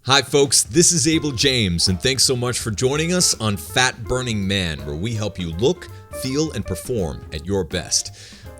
Hi folks, this is Abel James, and thanks so much for joining us on Fat Burning Man, where we help you look, feel, and perform at your best.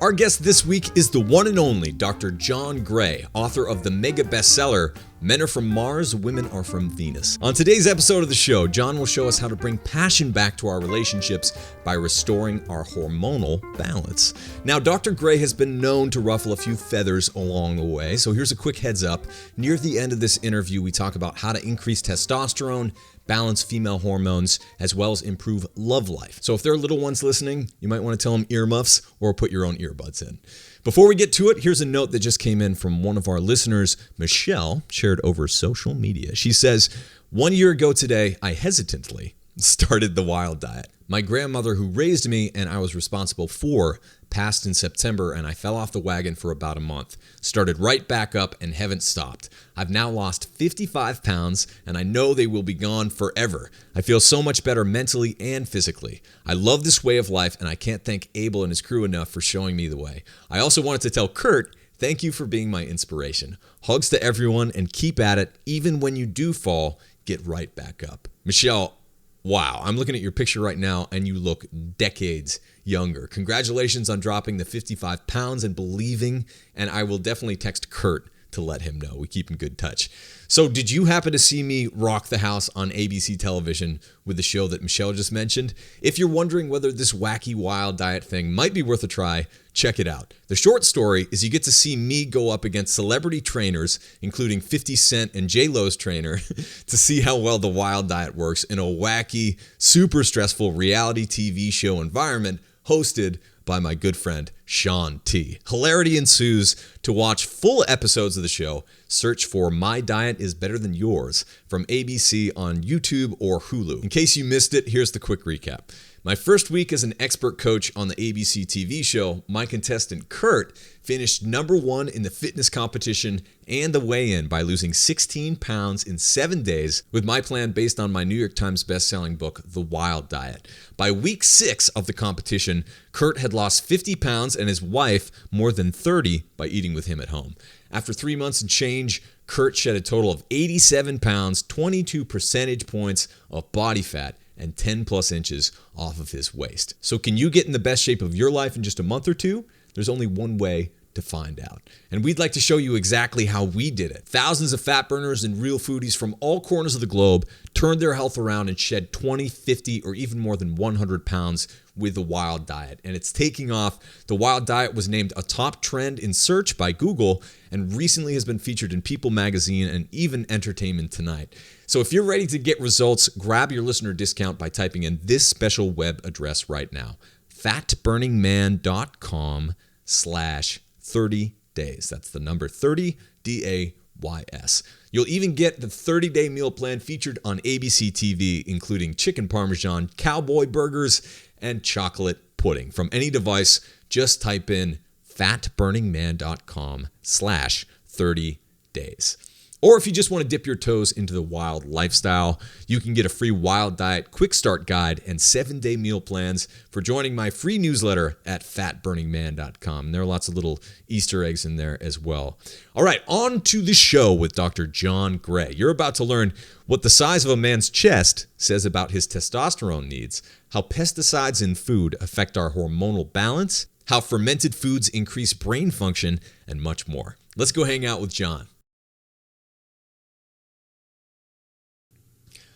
Our guest this week is the one and only Dr. John Gray, author of the mega-bestseller, Men Are From Mars, Women Are From Venus. On today's episode of the show, John will show us how to bring passion back to our relationships by restoring our hormonal balance. Now, Dr. Gray has been known to ruffle a few feathers along the way, so here's a quick heads up. Near the end of this interview, we talk about how to increase testosterone, balance female hormones, as well as improve love life. So if there are little ones listening, you might want to tell them earmuffs or put your own earbuds in. Before we get to it, here's a note that just came in from one of our listeners, Michelle, shared over social media. She says, 1 year ago today, I hesitantly started the wild diet. My grandmother, who raised me and I was responsible for, passed in September, and I fell off the wagon for about a month. Started right back up and haven't stopped. I've now lost 55 pounds, and I know they will be gone forever. I feel so much better mentally and physically. I love this way of life, and I can't thank Abel and his crew enough for showing me the way. I also wanted to tell Kurt, thank you for being my inspiration. Hugs to everyone, and keep at it. Even when you do fall, get right back up. Michelle, wow, I'm looking at your picture right now, and you look decades younger. Congratulations on dropping the 55 pounds and believing, and I will definitely text Kurt to let him know. We keep in good touch. So did you happen to see me rock the house on ABC television with the show that Michelle just mentioned? If you're wondering whether this wacky wild diet thing might be worth a try, check it out. The short story is you get to see me go up against celebrity trainers, including 50 Cent and J-Lo's trainer, to see how well the wild diet works in a wacky, super stressful reality TV show environment hosted by my good friend, Sean T. Hilarity ensues. To watch full episodes of the show, search for My Diet is Better Than Yours from ABC on YouTube or Hulu. In case you missed it, here's the quick recap. My first week as an expert coach on the ABC TV show, my contestant Kurt finished number one in the fitness competition and the weigh-in by losing 16 pounds in 7 days with my plan based on my New York Times best-selling book, The Wild Diet. By week 6 of the competition, Kurt had lost 50 pounds and his wife more than 30 by eating with him at home. After 3 months and change, Kurt shed a total of 87 pounds, 22 percentage points of body fat, and 10 plus inches off of his waist. So can you get in the best shape of your life in just a month or two? There's only one way to find out. And we'd like to show you exactly how we did it. Thousands of fat burners and real foodies from all corners of the globe turned their health around and shed 20, 50, or even more than 100 pounds with the Wild Diet. And it's taking off. The Wild Diet was named a top trend in search by Google and recently has been featured in People magazine and even Entertainment Tonight. So if you're ready to get results, grab your listener discount by typing in this special web address right now, fatburningman.com/30 days. That's the number 30, DAYS. You'll even get the 30-day meal plan featured on ABC TV, including chicken parmesan, cowboy burgers, and chocolate pudding. From any device, just type in fatburningman.com/30 days. Or if you just want to dip your toes into the wild lifestyle, you can get a free Wild Diet quick start guide and 7-day meal plans for joining my free newsletter at fatburningman.com. There are lots of little Easter eggs in there as well. All right, on to the show with Dr. John Gray. You're about to learn what the size of a man's chest says about his testosterone needs, how pesticides in food affect our hormonal balance, how fermented foods increase brain function, and much more. Let's go hang out with John.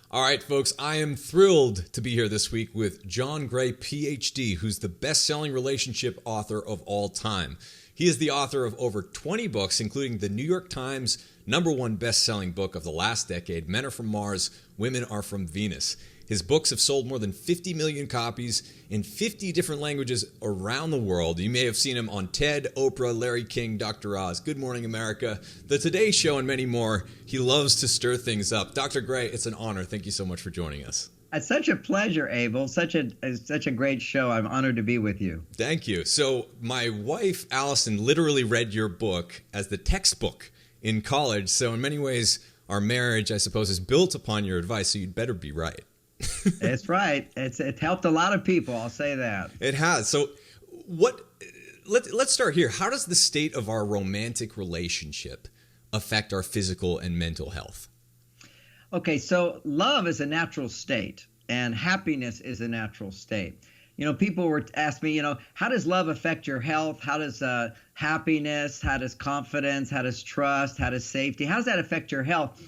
All right, folks, I am thrilled to be here this week with John Gray, PhD, who's the best-selling relationship author of all time. He is the author of over 20 books, including the New York Times #1 best-selling book of the last decade, Men Are From Mars, Women Are From Venus. His books have sold more than 50 million copies in 50 different languages around the world. You may have seen him on TED, Oprah, Larry King, Dr. Oz, Good Morning America, The Today Show, and many more. He loves to stir things up. Dr. Gray, it's an honor. Thank you so much for joining us. It's such a pleasure, Abel. Such a great show. I'm honored to be with you. Thank you. So my wife, Alyson, literally read your book as the textbook in college. So in many ways, our marriage, I suppose, is built upon your advice. So you'd better be right. That's right. It's helped a lot of people. I'll say that. It has. So let's start here. How does the state of our romantic relationship affect our physical and mental health? Okay, so love is a natural state, and happiness is a natural state. People were asked me, how does love affect your health? How does happiness, how does confidence, how does trust, how does safety, how does that affect your health?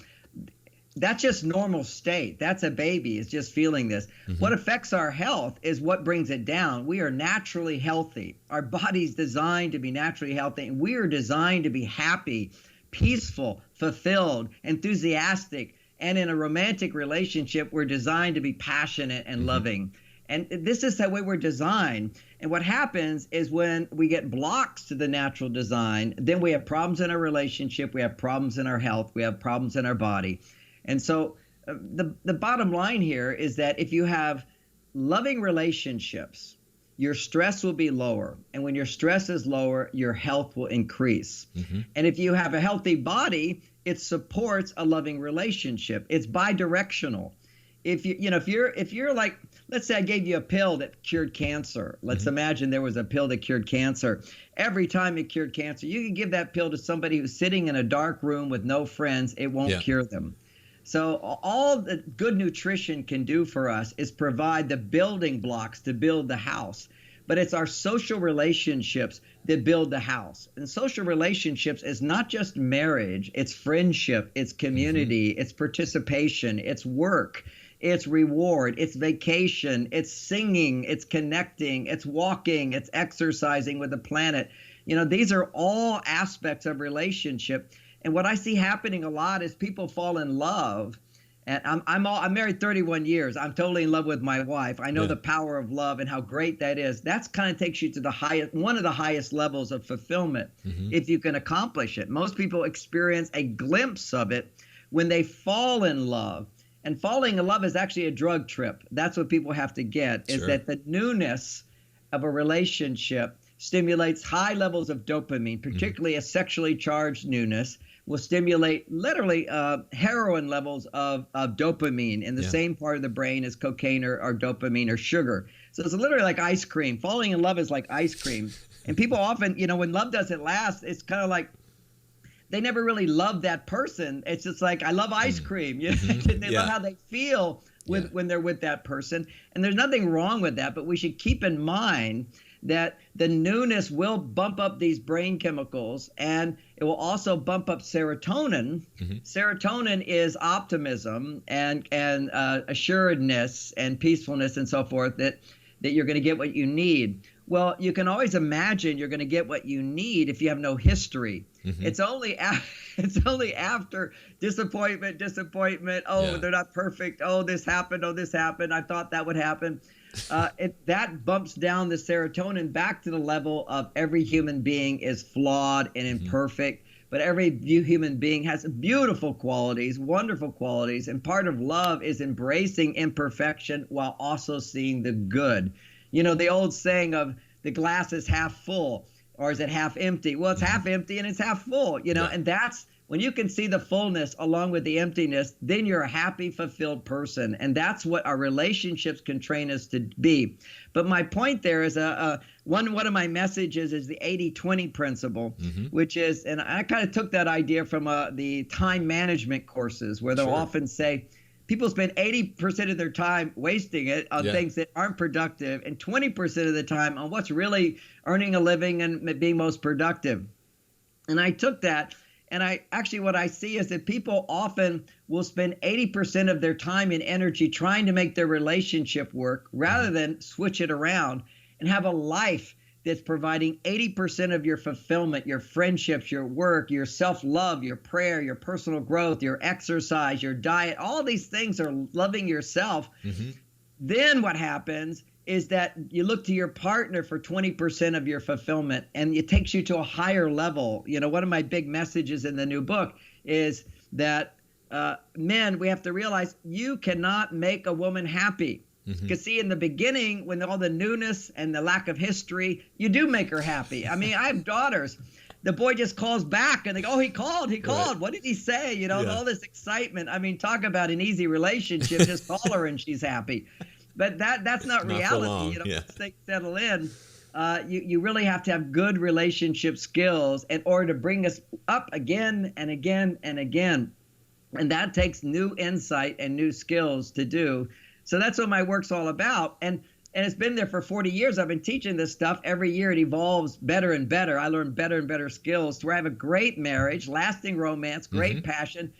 That's just normal state. That's a baby is just feeling this. What affects our health is what brings it down. We are naturally healthy. Our body's designed to be naturally healthy, and we are designed to be happy, peaceful, fulfilled, enthusiastic. And in a romantic relationship, we're designed to be passionate and loving. And this is the way we're designed. And what happens is when we get blocks to the natural design, then we have problems in our relationship, we have problems in our health, we have problems in our body. And so the bottom line here is that if you have loving relationships, your stress will be lower. And when your stress is lower, your health will increase. And if you have a healthy body, it supports a loving relationship. It's bidirectional. If you're like, let's say I gave you a pill that cured cancer. Let's imagine there was a pill that cured cancer. Every time it cured cancer, you can give that pill to somebody who's sitting in a dark room with no friends. It won't cure them. So all that good nutrition can do for us is provide the building blocks to build the house. But it's our social relationships that build the house. And social relationships is not just marriage, it's friendship, it's community, it's participation, it's work, it's reward, it's vacation, it's singing, it's connecting, it's walking, it's exercising with the planet. These are all aspects of relationship. And what I see happening a lot is people fall in love. And I'm married 31 years. I'm totally in love with my wife. I know the power of love and how great that is. That's kind of takes you to the highest, one of the highest levels of fulfillment if you can accomplish it. Most people experience a glimpse of it when they fall in love. And falling in love is actually a drug trip. That's what people have to get, is that the newness of a relationship stimulates high levels of dopamine, particularly a sexually charged newness, will stimulate literally heroin levels of dopamine in the same part of the brain as cocaine or dopamine or sugar. So it's literally like ice cream. Falling in love is like ice cream. And people often, when love doesn't last, it's kind of like they never really love that person. It's just like, I love ice cream. They love how they feel when they're with that person. And there's nothing wrong with that, but we should keep in mind that the newness will bump up these brain chemicals, and it will also bump up serotonin. Serotonin is optimism and assuredness and peacefulness and so forth, that you're going to get what you need. Well, you can always imagine you're going to get what you need if you have no history. It's only after disappointment. Oh, they're not perfect. Oh, this happened. I thought that would happen. That bumps down the serotonin back to the level of every human being is flawed and imperfect, but every human being has beautiful qualities, wonderful qualities, and part of love is embracing imperfection while also seeing the good. The old saying of the glass is half full, or is it half empty? Well, it's half empty and it's half full, and that's when you can see the fullness along with the emptiness, then you're a happy, fulfilled person. And that's what our relationships can train us to be. But my point there is one of my messages is the 80-20 principle, which is, and I kind of took that idea from the time management courses, where they'll often say, people spend 80% of their time wasting it on things that aren't productive, and 20% of the time on what's really earning a living and being most productive. And I took that, and what I see is that people often will spend 80% of their time and energy trying to make their relationship work rather than switch it around and have a life that's providing 80% of your fulfillment, your friendships, your work, your self-love, your prayer, your personal growth, your exercise, your diet. All these things are loving yourself. Then what happens is that you look to your partner for 20% of your fulfillment, and it takes you to a higher level. One of my big messages in the new book is that men, we have to realize you cannot make a woman happy. Because see, in the beginning, when all the newness and the lack of history, you do make her happy. I mean, I have daughters. The boy just calls back and they go, oh, he called. Right. What did he say? All this excitement. I mean, talk about an easy relationship. Just call her and she's happy. But that's not reality. Once they settle in, you really have to have good relationship skills in order to bring us up again and again and again. And that takes new insight and new skills to do. So that's what my work's all about. And it's been there for 40 years. I've been teaching this stuff. Every year it evolves better and better. I learn better and better skills to have a great marriage, lasting romance, great passion,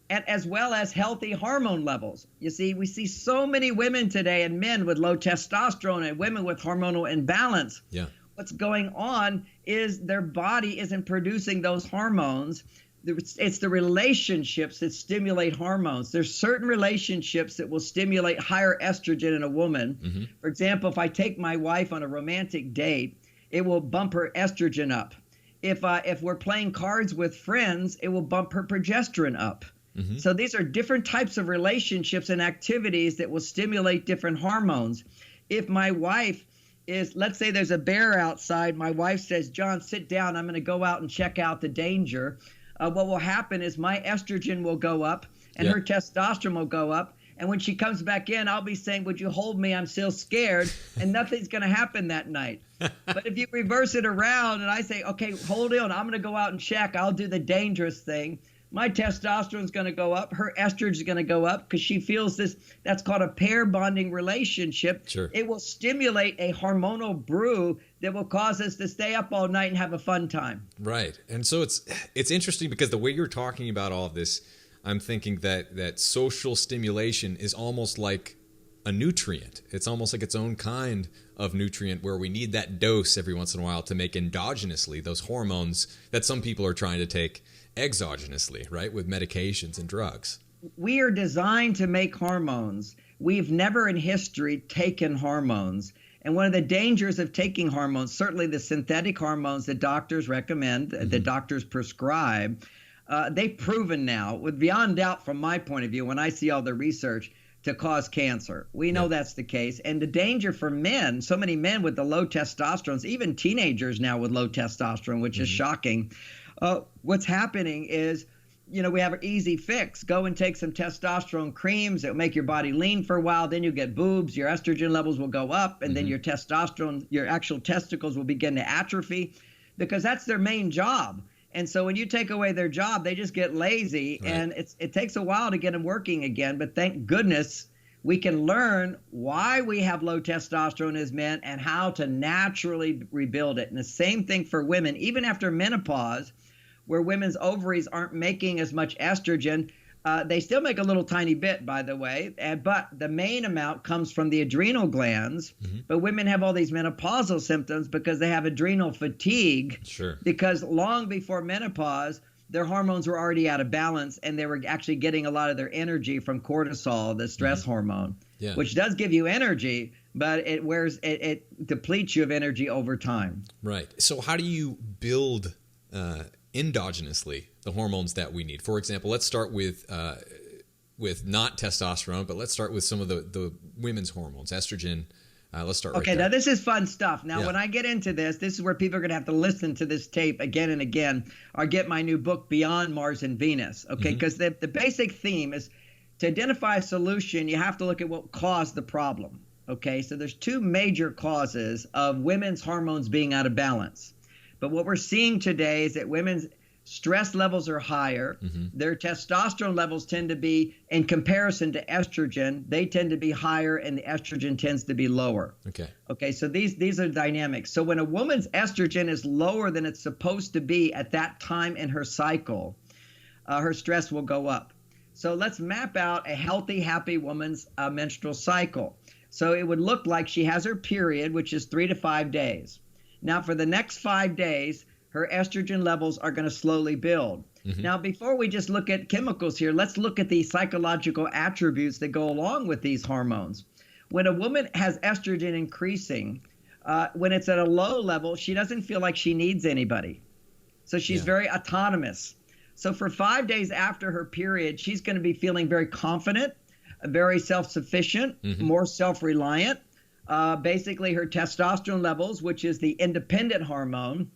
and as well as healthy hormone levels. You see, we see so many women today and men with low testosterone and women with hormonal imbalance. Yeah. What's going on is their body isn't producing those hormones. It's the relationships that stimulate hormones. There's certain relationships that will stimulate higher estrogen in a woman. For example, if I take my wife on a romantic date, it will bump her estrogen up. If we're playing cards with friends, it will bump her progesterone up. So these are different types of relationships and activities that will stimulate different hormones. If my wife is, let's say there's a bear outside, my wife says, John, sit down, I'm going to go out and check out the danger. What will happen is my estrogen will go up and her testosterone will go up. And when she comes back in, I'll be saying, would you hold me? I'm still scared. And nothing's going to happen that night. But if you reverse it around and I say, okay, hold on, I'm going to go out and check. I'll do the dangerous thing. My testosterone's going to go up. Her estrogen is going to go up because she feels this. That's called a pair bonding relationship. Sure. It will stimulate a hormonal brew that will cause us to stay up all night and have a fun time. Right. And so it's interesting because the way you're talking about all of this, I'm thinking that social stimulation is almost like a nutrient. It's almost like its own kind of nutrient where we need that dose every once in a while to make endogenously those hormones that some people are trying to take exogenously, right, with medications and drugs. We are designed to make hormones. We've never in history taken hormones. And one of the dangers of taking hormones, certainly the synthetic hormones that doctors recommend, that doctors prescribe, they've proven now, with beyond doubt from my point of view, when I see all the research, to cause cancer. We know that's the case. And the danger for men, so many men with the low testosterone, even teenagers now with low testosterone, which is shocking. What's happening is, we have an easy fix. Go and take some testosterone creams. It'll make your body lean for a while. Then you get boobs. Your estrogen levels will go up. And then your testosterone, your actual testicles will begin to atrophy because that's their main job. And so when you take away their job, they just get lazy. Right. And it takes a while to get them working again. But thank goodness we can learn why we have low testosterone as men and how to naturally rebuild it. And the same thing for women, even after menopause, where women's ovaries aren't making as much estrogen. They still make a little tiny bit, by the way, but the main amount comes from the adrenal glands. But women have all these menopausal symptoms because they have adrenal fatigue. Sure. Because long before menopause, their hormones were already out of balance, and they were actually getting a lot of their energy from cortisol, the stress hormone, which does give you energy, but it depletes you of energy over time. Right. So how do you build endogenously the hormones that we need? For example, let's start with not testosterone, but let's start with some of the women's hormones, estrogen. Let's start right there. Now this is fun stuff. Now, when I get into this is where people are going to have to listen to this tape again and again, or get my new book, Beyond Mars and Venus. Okay, because the basic theme is to identify a solution, you have to look at what caused the problem. Okay, so there's two major causes of women's hormones being out of balance. But what we're seeing today is that women's stress levels are higher. Their testosterone levels tend to be, in comparison to estrogen, they tend to be higher, and the estrogen tends to be lower. Okay, so these are dynamics. So when a woman's estrogen is lower than it's supposed to be at that time in her cycle, her stress will go up. So let's map out a healthy, happy woman's menstrual cycle. So it would look like she has her period, which is 3 to 5 days. Now, for the next 5 days, her estrogen levels are going to slowly build. Now, before we just look at chemicals here, let's look at the psychological attributes that go along with these hormones. When a woman has estrogen increasing, when it's at a low level, she doesn't feel like she needs anybody. So she's very autonomous. So for 5 days after her period, she's going to be feeling very confident, very self-sufficient, more self-reliant. Basically, her testosterone levels, which is the independent hormone,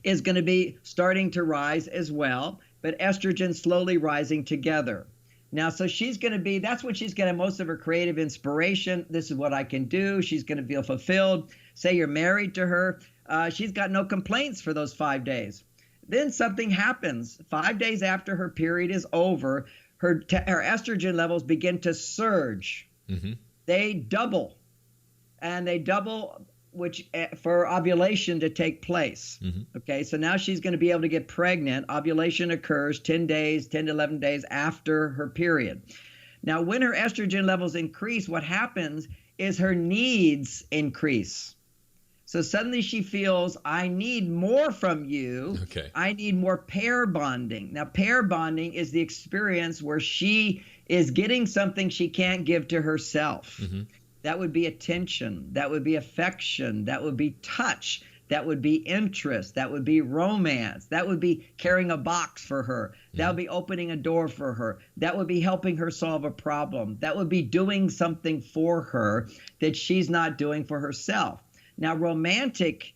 is going to be starting to rise as well, but estrogen slowly rising together. Now, so she's going to be, that's when she's getting most of her creative inspiration. This is what I can do. She's going to feel fulfilled. Say you're married to her. She's got no complaints for those 5 days. Then something happens. 5 days after her period is over, her estrogen levels begin to surge. Mm-hmm. They double, and they double which for ovulation to take place. Mm-hmm. Okay, so now she's going to be able to get pregnant. Ovulation occurs 10 to 11 days after her period. Now, when her estrogen levels increase, what happens is her needs increase. So suddenly she feels, I need more from you. Okay. I need more pair bonding. Now, pair bonding is the experience where she is getting something she can't give to herself. Mm-hmm. That would be attention. That would be affection. That would be touch. That would be interest. That would be romance. That would be carrying a box for her. That would be opening a door for her. That would be helping her solve a problem. That would be doing something for her that she's not doing for herself. Now, romantic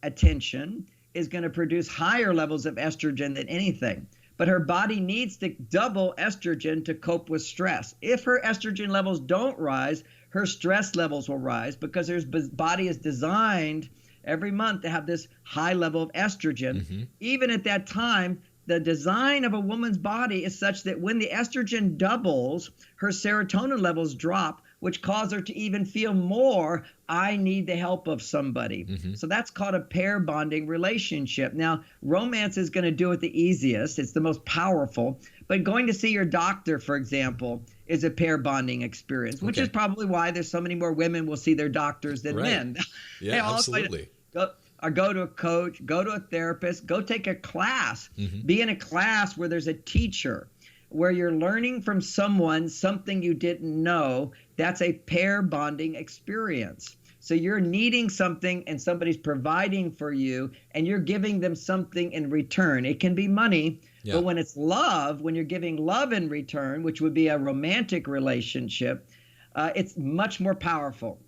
attention is going to produce higher levels of estrogen than anything. But her body needs to double estrogen to cope with stress. If her estrogen levels don't rise, her stress levels will rise because her body is designed every month to have this high level of estrogen. Mm-hmm. Even at that time, the design of a woman's body is such that when the estrogen doubles, her serotonin levels drop, which cause her to even feel more, I need the help of somebody. Mm-hmm. So that's called a pair bonding relationship. Now, romance is going to do it the easiest. It's the most powerful. But going to see your doctor, for example, is a pair bonding experience, which is probably why there's so many more women will see their doctors than men. Yeah, absolutely. Go to a coach, go to a therapist, go take a class, be in a class where there's a teacher, where you're learning from someone something you didn't know. That's a pair bonding experience. So you're needing something and somebody's providing for you and you're giving them something in return. It can be money, but when it's love, when you're giving love in return, which would be a romantic relationship, it's much more powerful.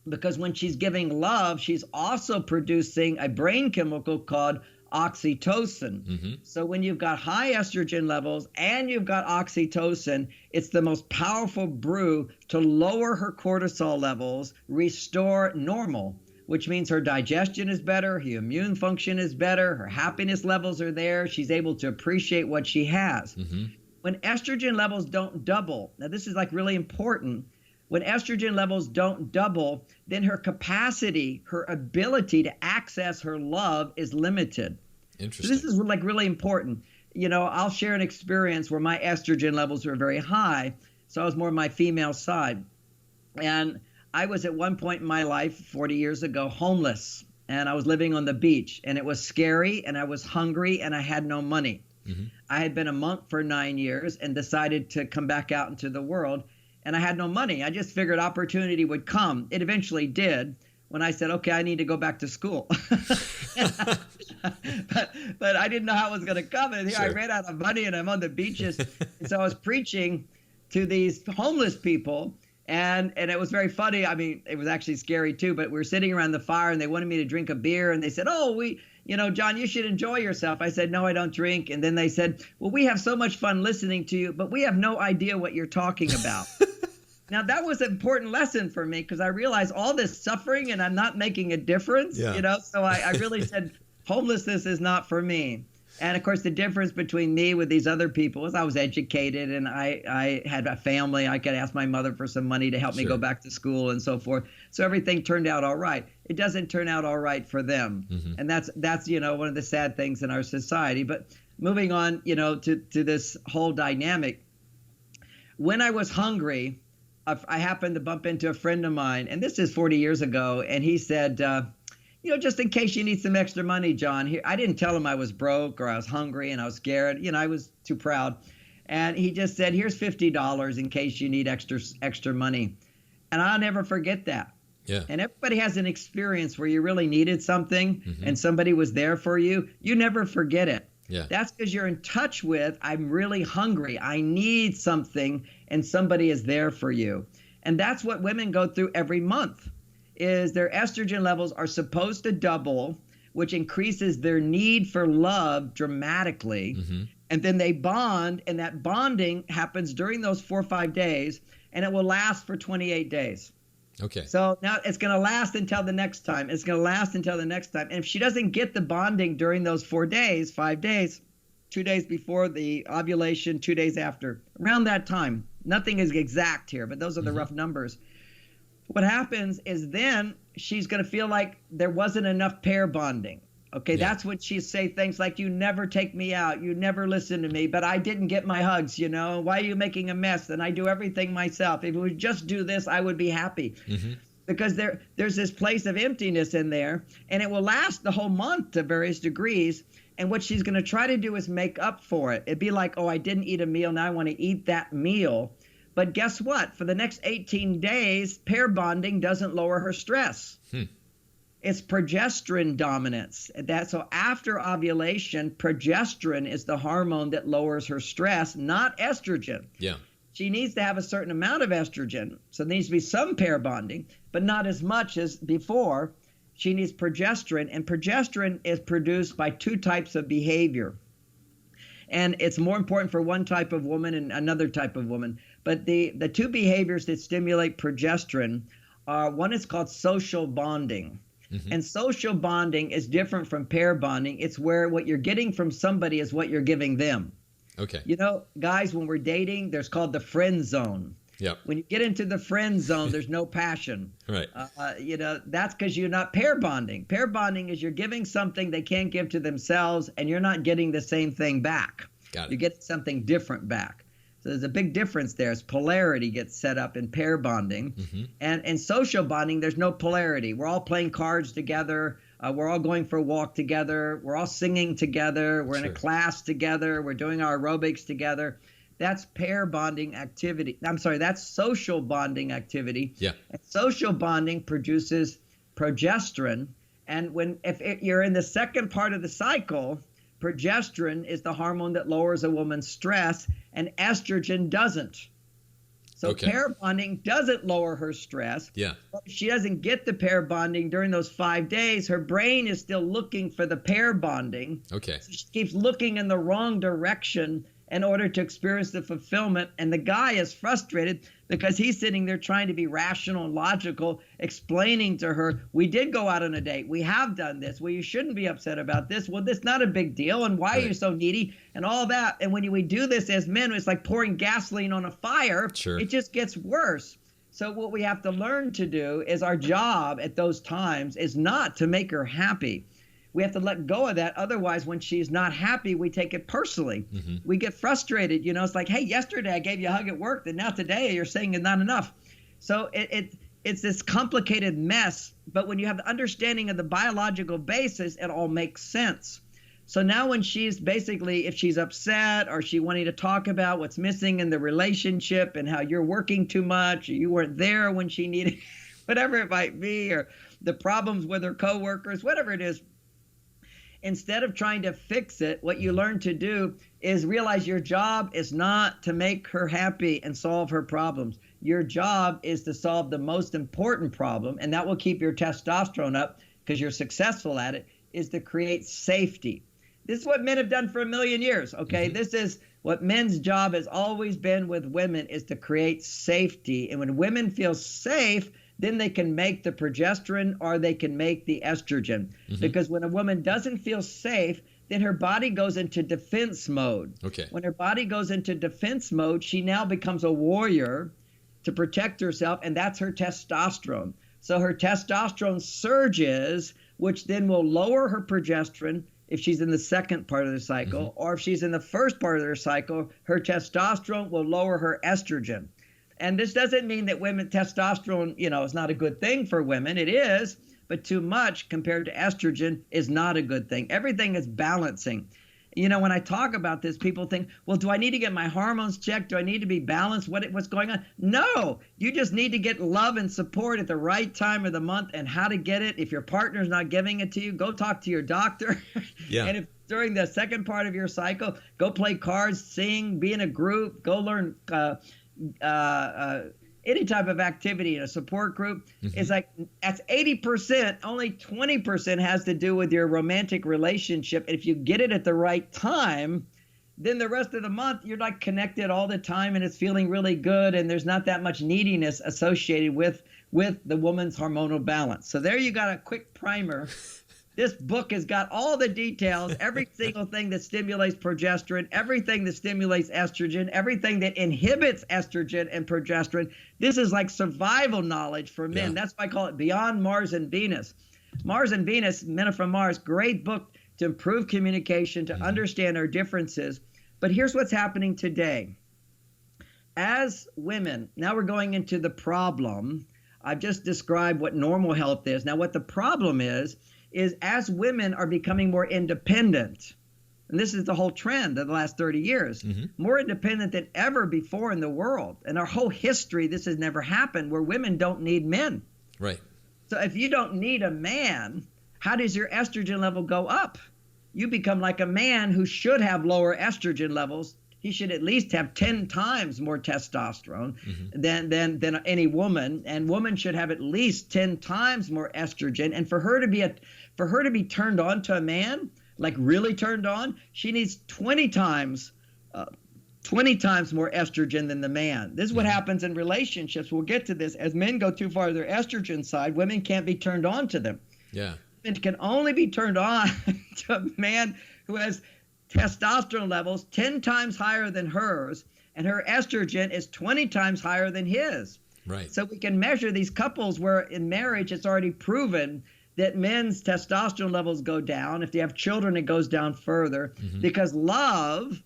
Because when she's giving love, she's also producing a brain chemical called oxytocin. Mm-hmm. So when you've got high estrogen levels and you've got oxytocin, it's the most powerful brew to lower her cortisol levels, restore normal, which means her digestion is better, her immune function is better, her happiness levels are there, she's able to appreciate what she has. Mm-hmm. When estrogen levels don't double, now this is like really important, when estrogen levels don't double, then her capacity, her ability to access her love is limited. Interesting. So this is like really important. You know, I'll share an experience where my estrogen levels were very high, so I was more on my female side. And I was at one point in my life, 40 years ago, homeless, and I was living on the beach, and it was scary, and I was hungry, and I had no money. Mm-hmm. I had been a monk for 9 years and decided to come back out into the world. And I had no money. I just figured opportunity would come. It eventually did when I said, okay, I need to go back to school. but I didn't know how it was going to come. And here I ran out of money and I'm on the beaches. And so I was preaching to these homeless people. And it was very funny. I mean, it was actually scary too. But we were sitting around the fire and they wanted me to drink a beer. And they said, John, you should enjoy yourself. I said, no, I don't drink. And then they said, well, we have so much fun listening to you, but we have no idea what you're talking about. Now, that was an important lesson for me because I realized all this suffering and I'm not making a difference, So I really said, homelessness is not for me. And of course, the difference between me with these other people is I was educated and I had a family. I could ask my mother for some money to help me go back to school and so forth. So everything turned out all right. It doesn't turn out all right for them. Mm-hmm. And that's one of the sad things in our society. But moving on, to this whole dynamic. When I was hungry, I happened to bump into a friend of mine, and this is 40 years ago, and he said, just in case you need some extra money, John. Here, I didn't tell him I was broke or I was hungry and I was scared. I was too proud. And he just said, here's $50 in case you need extra money. And I'll never forget that. Yeah. And everybody has an experience where you really needed something and somebody was there for you. You never forget it. Yeah. That's because you're in touch with, I'm really hungry. I need something and somebody is there for you. And that's what women go through every month. Is their estrogen levels are supposed to double, which increases their need for love dramatically. Mm-hmm. And then they bond, and that bonding happens during those 4 or 5 days, and it will last for 28 days. Okay. So now it's going to last until the next time. It's going to last until the next time. And if she doesn't get the bonding during those 4 days, 5 days, 2 days before the ovulation, 2 days after, around that time, nothing is exact here, but those are the rough numbers. What happens is then she's going to feel like there wasn't enough pair bonding. Okay, that's when she say things like, you never take me out, you never listen to me, but I didn't get my hugs, why are you making a mess? And I do everything myself. If we would just do this, I would be happy. Because there's this place of emptiness in there, and it will last the whole month to various degrees. And what she's going to try to do is make up for it. It'd be like, oh, I didn't eat a meal, now I want to eat that meal. But guess what? For the next 18 days, pair bonding doesn't lower her stress. It's progesterone dominance. So after ovulation, progesterone is the hormone that lowers her stress, not estrogen. Yeah. She needs to have a certain amount of estrogen. So there needs to be some pair bonding, but not as much as before. She needs progesterone, and progesterone is produced by 2 types of behavior. And it's more important for one type of woman and another type of woman. But the 2 behaviors that stimulate progesterone are, one is called social bonding. And social bonding is different from pair bonding. It's where what you're getting from somebody is what you're giving them. Okay. Guys, when we're dating, there's called the friend zone. Yep. When you get into the friend zone, there's no passion. Right. That's because you're not pair bonding. Pair bonding is you're giving something they can't give to themselves, and you're not getting the same thing back. Got it. You get something different back. So there's a big difference there. As polarity gets set up in pair bonding. And in social bonding, there's no polarity. We're all playing cards together. We're all going for a walk together. We're all singing together. We're in a class together. We're doing our aerobics together. That's pair bonding activity. That's social bonding activity. Yeah. And social bonding produces progesterone. And if you're in the second part of the cycle, progesterone is the hormone that lowers a woman's stress, and estrogen doesn't. So pair bonding doesn't lower her stress. Yeah. But if she doesn't get the pair bonding during those 5 days, her brain is still looking for the pair bonding. Okay. So she keeps looking in the wrong direction in order to experience the fulfillment. And the guy is frustrated because he's sitting there trying to be rational and logical, explaining to her, we did go out on a date. We have done this. Well, you shouldn't be upset about this. Well, that's not a big deal. And why are you so needy? And all that. And when we do this as men, it's like pouring gasoline on a fire. Sure. It just gets worse. So what we have to learn to do is our job at those times is not to make her happy. We have to let go of that. Otherwise, when she's not happy, we take it personally. We get frustrated. It's like, hey, yesterday I gave you a hug at work, and now today you're saying it's not enough. So it's this complicated mess. But when you have the understanding of the biological basis, it all makes sense. So now when she's basically, if she's upset or she wanting to talk about what's missing in the relationship and how you're working too much, or you weren't there when she needed, whatever it might be, or the problems with her coworkers, whatever it is, instead of trying to fix it, what you learn to do is realize your job is not to make her happy and solve her problems. Your job is to solve the most important problem, and that will keep your testosterone up because you're successful at it, is to create safety. This is what men have done for 1,000,000 years, okay? This is what men's job has always been with women, is to create safety. And when women feel safe, then they can make the progesterone or they can make the estrogen. Because when a woman doesn't feel safe, then her body goes into defense mode. Okay. When her body goes into defense mode, she now becomes a warrior to protect herself, and that's her testosterone. So her testosterone surges, which then will lower her progesterone if she's in the second part of the cycle, or if she's in the first part of her cycle, her testosterone will lower her estrogen. And this doesn't mean that testosterone, is not a good thing for women. It is, but too much compared to estrogen is not a good thing. Everything is balancing. When I talk about this, people think, well, do I need to get my hormones checked? Do I need to be balanced? What's going on? No, you just need to get love and support at the right time of the month. And how to get it, if your partner's not giving it to you, go talk to your doctor. Yeah. And if during the second part of your cycle, go play cards, sing, be in a group, go learn any type of activity in a support group. It's like, that's 80%, only 20% has to do with your romantic relationship. And if you get it at the right time, then the rest of the month you're like connected all the time, and it's feeling really good, and there's not that much neediness associated with with the woman's hormonal balance. So there you got a quick primer. This book has got all the details, every single thing that stimulates progesterone, everything that stimulates estrogen, everything that inhibits estrogen and progesterone. This is like survival knowledge for men. That's why I call it Beyond Mars and Venus. Mars and Venus, Men Are From Mars, great book to improve communication, to understand our differences. But here's what's happening today. As women, now we're going into the problem. I've just described what normal health is. Now what the problem is as women are becoming more independent, and this is the whole trend of the last 30 years, more independent than ever before in the world. In our whole history, this has never happened, where women don't need men. Right. So if you don't need a man, how does your estrogen level go up? You become like a man who should have lower estrogen levels. He should at least have 10 times more testosterone than any woman, and woman should have at least 10 times more estrogen. And for her to be turned on to a man, like really turned on, she needs 20 times more estrogen than the man. This is what happens in relationships. We'll get to this. As men go too far to their estrogen side, women can't be turned on to them. Yeah. Women can only be turned on to a man who has testosterone levels 10 times higher than hers, and her estrogen is 20 times higher than his. Right. So we can measure these couples where in marriage it's already proven that men's testosterone levels go down. If they have children, it goes down further because love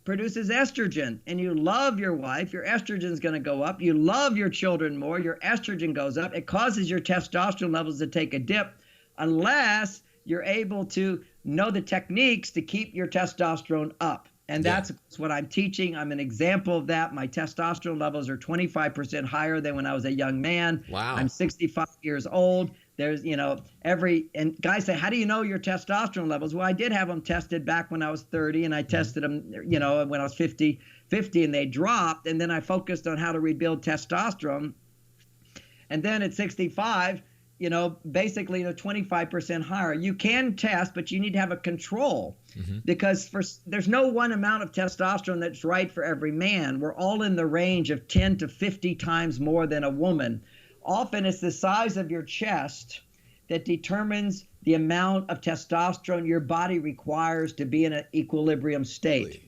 produces estrogen, and you love your wife, your estrogen is going to go up. You love your children more, your estrogen goes up. It causes your testosterone levels to take a dip unless you're able to know the techniques to keep your testosterone up. And that's what I'm teaching. I'm an example of that. My testosterone levels are 25% higher than when I was a young man. Wow. I'm 65 years old. There's, and guys say, how do you know your testosterone levels? Well, I did have them tested back when I was 30, and I tested them, when I was 50, and they dropped. And then I focused on how to rebuild testosterone. And then at 65, basically 25% higher. You can test, but you need to have a control because there's no one amount of testosterone that's right for every man. We're all in the range of 10 to 50 times more than a woman. Often it's the size of your chest that determines the amount of testosterone your body requires to be in an equilibrium state.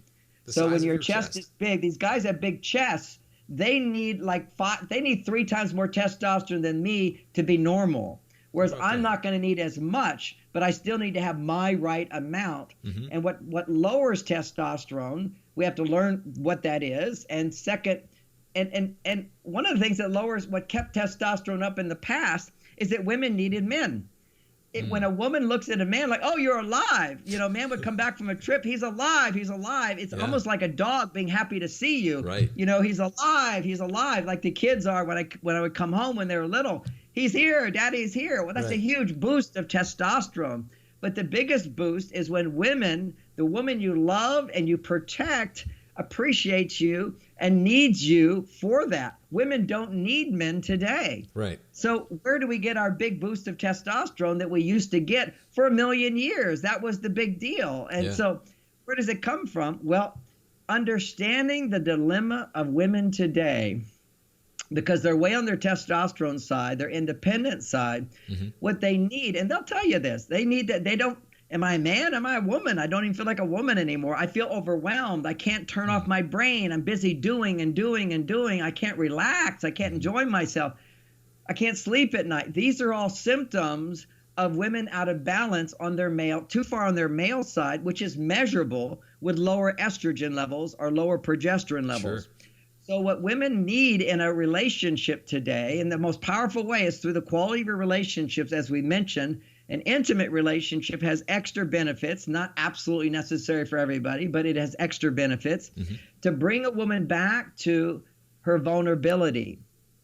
So when your chest is big, these guys have big chests. They need they need 3 times more testosterone than me to be normal. Whereas I'm not going to need as much, but I still need to have my right amount. And what lowers testosterone, we have to learn what that is. And second, and one of the things that lowers what kept testosterone up in the past is that women needed men. When a woman looks at a man like, oh, you're alive, man would come back from a trip. He's alive. It's almost like a dog being happy to see you. Right. He's alive. Like the kids are when I would come home when they were little. He's here. Daddy's here. Well, that's a huge boost of testosterone. But the biggest boost is when the woman you love and you protect, appreciates you and needs you for that. Women don't need men today. Right. So where do we get our big boost of testosterone that we used to get for 1 million years? That was the big deal. And so where does it come from? Well, understanding the dilemma of women today, because they're way on their testosterone side, their independent side, what they need, and they'll tell you this, they need that. They don't, am I a man? Am I a woman? I don't even feel like a woman anymore. I feel overwhelmed. I can't turn off my brain. I'm busy doing and doing and doing. I can't relax. I can't enjoy myself. I can't sleep at night. These are all symptoms of women out of balance on their too far on their male side, which is measurable with lower estrogen levels or lower progesterone levels. Sure. So what women need in a relationship today, and the most powerful way is through the quality of your relationships, as we mentioned. An intimate relationship has extra benefits, not absolutely necessary for everybody, but it has extra benefits to bring a woman back to her vulnerability.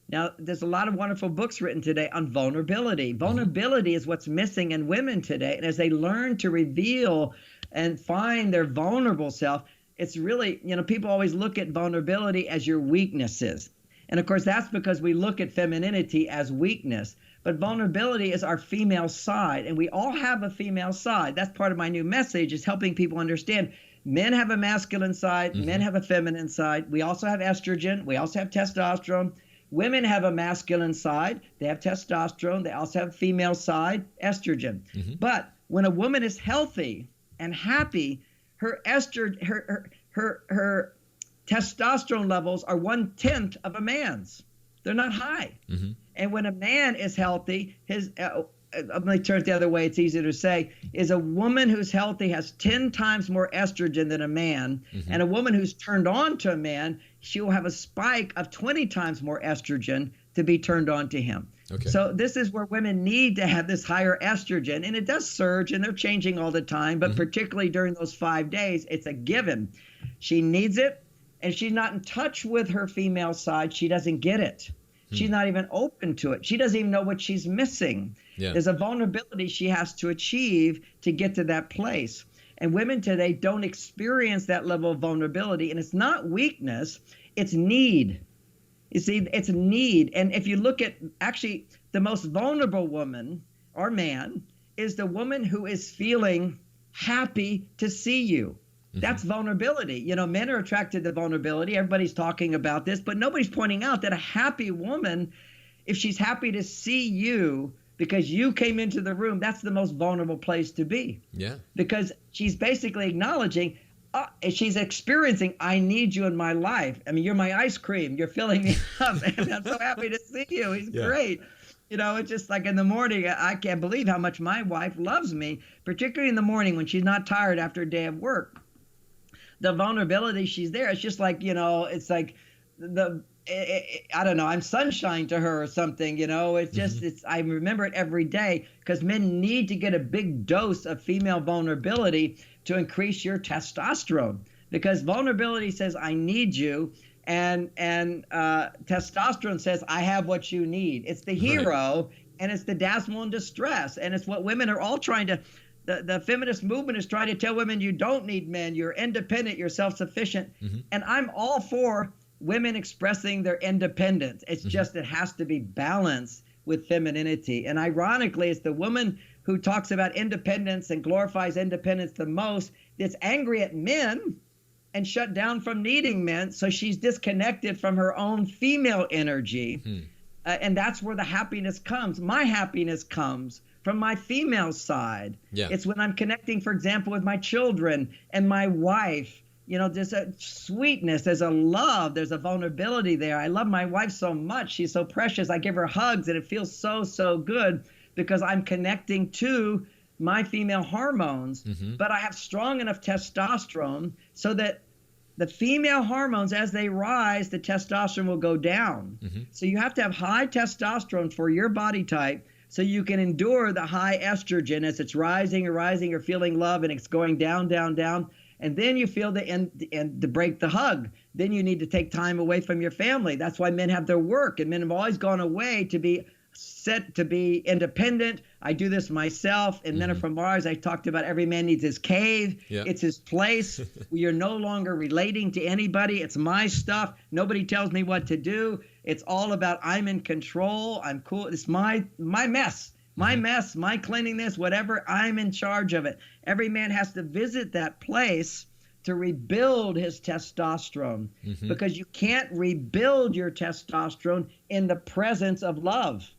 Now, there's a lot of wonderful books written today on vulnerability. Vulnerability is what's missing in women today. And as they learn to reveal and find their vulnerable self, it's really, people always look at vulnerability as your weaknesses. And of course, that's because we look at femininity as weakness. But vulnerability is our female side, and we all have a female side. That's part of my new message, is helping people understand men have a masculine side, men have a feminine side. We also have estrogen. We also have testosterone. Women have a masculine side. They have testosterone. They also have a female side, estrogen. But when a woman is healthy and happy, her testosterone levels are 1/10 of a man's. They're not high. And when a man is healthy, his let me turn it the other way, it's easier to say, is a woman who's healthy has 10 times more estrogen than a man. And a woman who's turned on to a man, she will have a spike of 20 times more estrogen to be turned on to him. So this is where women need to have this higher estrogen, and it does surge, and they're changing all the time, but particularly during those 5 days, it's a given. She needs it, and she's not in touch with her female side. She doesn't get it. She's not even open to it. She doesn't even know what she's missing. There's a vulnerability she has to achieve to get to that place. And women today don't experience that level of vulnerability. And it's not weakness, it's need. You see, it's need. And if you look at actually the most vulnerable woman or man is the woman who is feeling happy to see you. That's vulnerability. You know, men are attracted to vulnerability. Everybody's talking about this, but nobody's pointing out that a happy woman, if she's happy to see you because you came into the room, that's the most vulnerable place to be. Because she's basically acknowledging, she's experiencing, I need you in my life. I mean, you're my ice cream. You're filling me up, and I'm so happy to see you. He's great. You know, it's just like in the morning, I can't believe how much my wife loves me, particularly in the morning when she's not tired after a day of work. The vulnerability, she's there. It's just like, you know, it's like I don't know, I'm sunshine to her or something, you know. It's just, I remember it every day because men need to get a big dose of female vulnerability to increase your testosterone, because vulnerability says, I need you. And testosterone says, I have what you need. It's the hero, and it's the damsel in distress. And it's what women are all trying to, the feminist movement is trying to tell women, you don't need men, you're independent, you're self-sufficient. And I'm all for women expressing their independence. It's just, it has to be balanced with femininity. And ironically, it's the woman who talks about independence and glorifies independence the most that's angry at men and shut down from needing men. So she's disconnected from her own female energy. And that's where the happiness comes. My happiness comes from my female side. It's when I'm connecting, for example, with my children and my wife. You know, there's a sweetness, there's a love, there's a vulnerability there. I love my wife so much. She's so precious. I give her hugs, and it feels so, so good because I'm connecting to my female hormones. But I have strong enough testosterone so that the female hormones, as they rise, the testosterone will go down. So you have to have high testosterone for your body type so you can endure the high estrogen as it's rising and rising, you're feeling love, and it's going down, down, down. And then you feel the end to break the hug. Then you need to take time away from your family. That's why men have their work, and men have always gone away to be set to be independent. I do this myself. And Men Are From Mars, I talked about every man needs his cave. It's his place. You're no longer relating to anybody. It's my stuff. Nobody tells me what to do. It's all about I'm in control. I'm cool. It's my mess. My mess, my cleanliness, whatever, I'm in charge of it. Every man has to visit that place to rebuild his testosterone, because you can't rebuild your testosterone in the presence of love.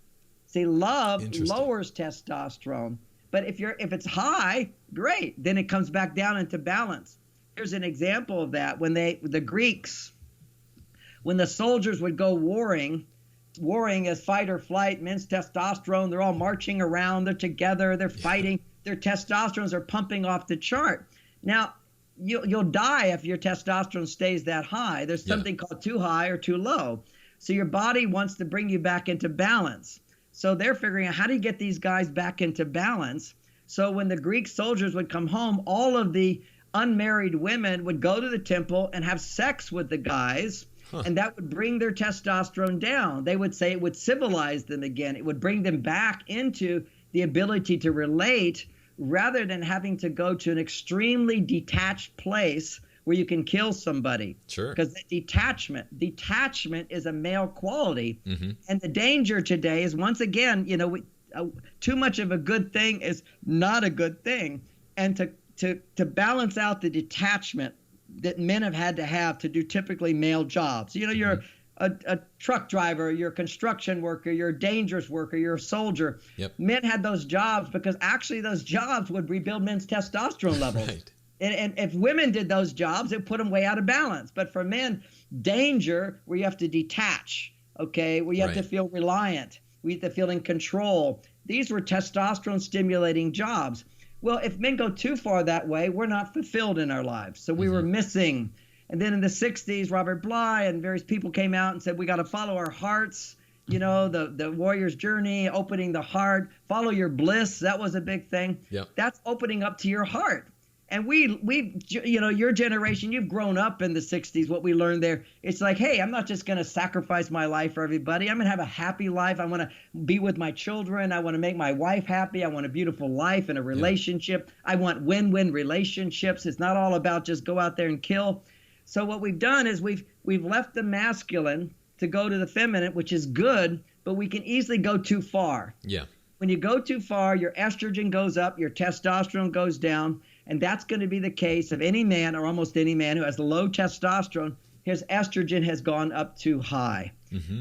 See, love lowers testosterone, but if it's high, great, then it comes back down into balance. Here's an example of that. When the Greeks, when the soldiers would go warring as fight or flight, men's testosterone, they're all marching around, they're together, they're fighting, their testosterones are pumping off the chart. Now, you'll die if your testosterone stays that high. There's something called too high or too low. So your body wants to bring you back into balance. So they're figuring out, how do you get these guys back into balance? So when the Greek soldiers would come home, all of the unmarried women would go to the temple and have sex with the guys, and that would bring their testosterone down. They would say it would civilize them again. It would bring them back into the ability to relate, rather than having to go to an extremely detached place where you can kill somebody. Because detachment is a male quality. And the danger today is, once again, you know, too much of a good thing is not a good thing. And to balance out the detachment that men have had to do typically male jobs. You know, you're a truck driver, you're a construction worker, you're a dangerous worker, you're a soldier. Yep. Men had those jobs because actually those jobs would rebuild men's testosterone levels. Right. And if women did those jobs, it put them way out of balance. But for men, danger, where you have to detach, okay, where you have to feel reliant, we have to feel in control. These were testosterone stimulating jobs. Well, if men go too far that way, we're not fulfilled in our lives. So we were missing. And then in the 60s, Robert Bly and various people came out and said, we got to follow our hearts, you know, the warrior's journey, opening the heart, follow your bliss. That was a big thing. Yep. That's opening up to your heart. And we, you know, your generation, you've grown up in the 60s, what we learned there. It's like, hey, I'm not just going to sacrifice my life for everybody. I'm going to have a happy life. I want to be with my children. I want to make my wife happy. I want a beautiful life and a relationship. I want win-win relationships. It's not all about just go out there and kill. So what we've done is we've left the masculine to go to the feminine, which is good, but we can easily go too far. Yeah. When you go too far, your estrogen goes up, your testosterone goes down. And that's going to be the case of any man or almost any man who has low testosterone. His estrogen has gone up too high.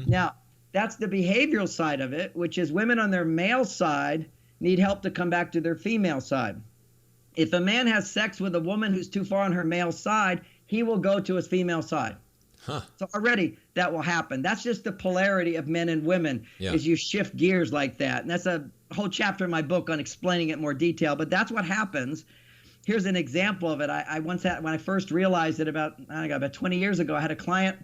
Now, that's the behavioral side of it, which is women on their male side need help to come back to their female side. If a man has sex with a woman who's too far on her male side, he will go to his female side. So already that will happen. That's just the polarity of men and women is you shift gears like that. And that's a whole chapter in my book on explaining it in more detail. But that's what happens. Here's an example of it. I once had, when I first realized it about 20 years ago, I had a client,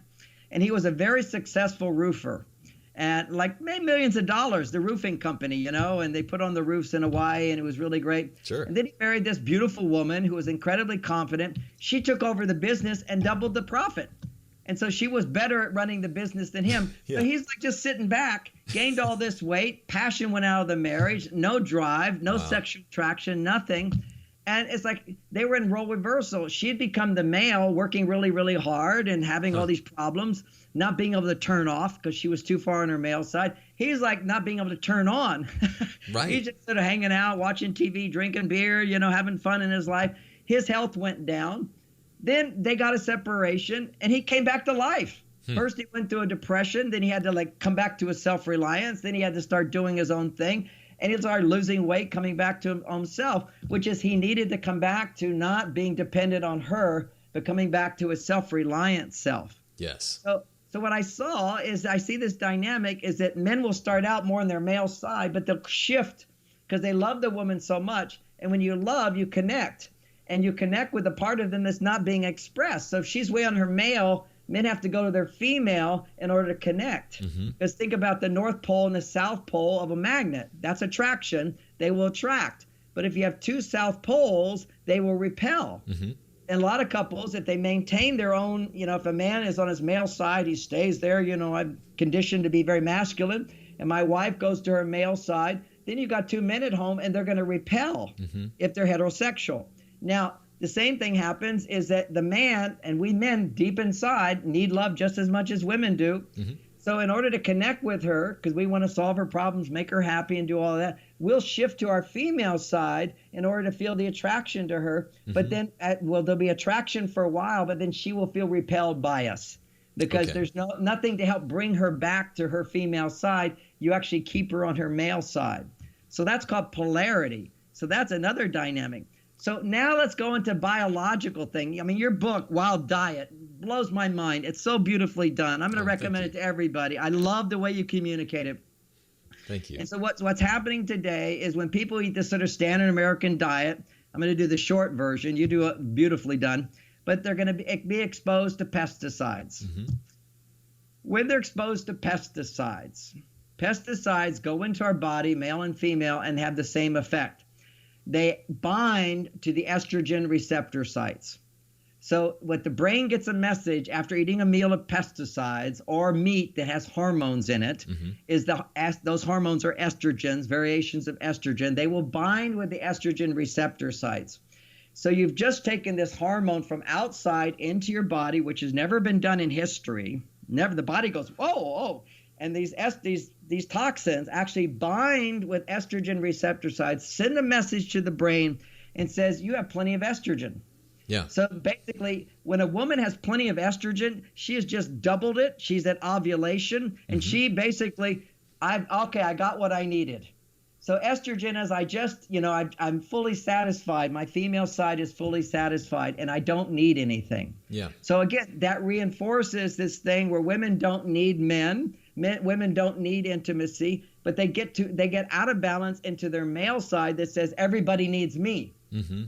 and he was a very successful roofer, and like made millions of dollars, the roofing company, you know, and they put on the roofs in Hawaii, and it was really great. Sure. And then he married this beautiful woman who was incredibly confident. She took over the business and doubled the profit. And so she was better at running the business than him. So he's like just sitting back, gained all this weight, passion went out of the marriage, no drive, no sexual attraction, nothing. And it's like they were in role reversal. She had become the male, working really, really hard and having all these problems, not being able to turn off because she was too far on her male side. He's like not being able to turn on. Right. He's just sort of hanging out, watching TV, drinking beer, you know, having fun in his life. His health went down. Then they got a separation, and he came back to life. First, he went through a depression. Then he had to like come back to his self-reliance. Then he had to start doing his own thing. And he started losing weight, coming back to himself, which is he needed to come back to not being dependent on her, but coming back to his self-reliant self. Yes. So what I saw is I see this dynamic is that men will start out more on their male side, but they'll shift because they love the woman so much. And when you love, you connect. And you connect with a part of them that's not being expressed. So if she's way on her male, men have to go to their female in order to connect. Because think about the North Pole and the South Pole of a magnet. That's attraction. They will attract. But if you have two South Poles, they will repel. And a lot of couples, if they maintain their own, you know, if a man is on his male side, he stays there. You know, I'm conditioned to be very masculine. And my wife goes to her male side. Then you've got two men at home, and they're going to repel if they're heterosexual. Now, the same thing happens is that the man, and we men deep inside need love just as much as women do. So in order to connect with her, because we want to solve her problems, make her happy and do all of that, we'll shift to our female side in order to feel the attraction to her. But then, there'll be attraction for a while, but then she will feel repelled by us because there's nothing to help bring her back to her female side. You actually keep her on her male side. So that's called polarity. So that's another dynamic. So now let's go into biological thing. I mean, your book, Wild Diet, blows my mind. It's so beautifully done. I'm going to recommend it to everybody. I love the way you communicate it. Thank you. And so what's happening today is when people eat this sort of standard American diet, I'm going to do the short version. You do it beautifully done. But they're going to be exposed to pesticides. When they're exposed to pesticides go into our body, male and female, and have the same effect. They bind to the estrogen receptor sites. So what the brain gets a message after eating a meal of pesticides or meat that has hormones in it is those hormones are estrogens, variations of estrogen. They will bind with the estrogen receptor sites. So you've just taken this hormone from outside into your body, which has never been done in history. Never. The body goes, whoa. And these toxins actually bind with estrogen receptor sites, send a message to the brain and says, you have plenty of estrogen. Yeah. So basically, when a woman has plenty of estrogen, she has just doubled it. She's at ovulation, and she basically, I got what I needed. So estrogen is I'm fully satisfied. My female side is fully satisfied, and I don't need anything. Yeah. So again, that reinforces this thing where women don't need men. Women don't need intimacy, but they get out of balance into their male side that says everybody needs me.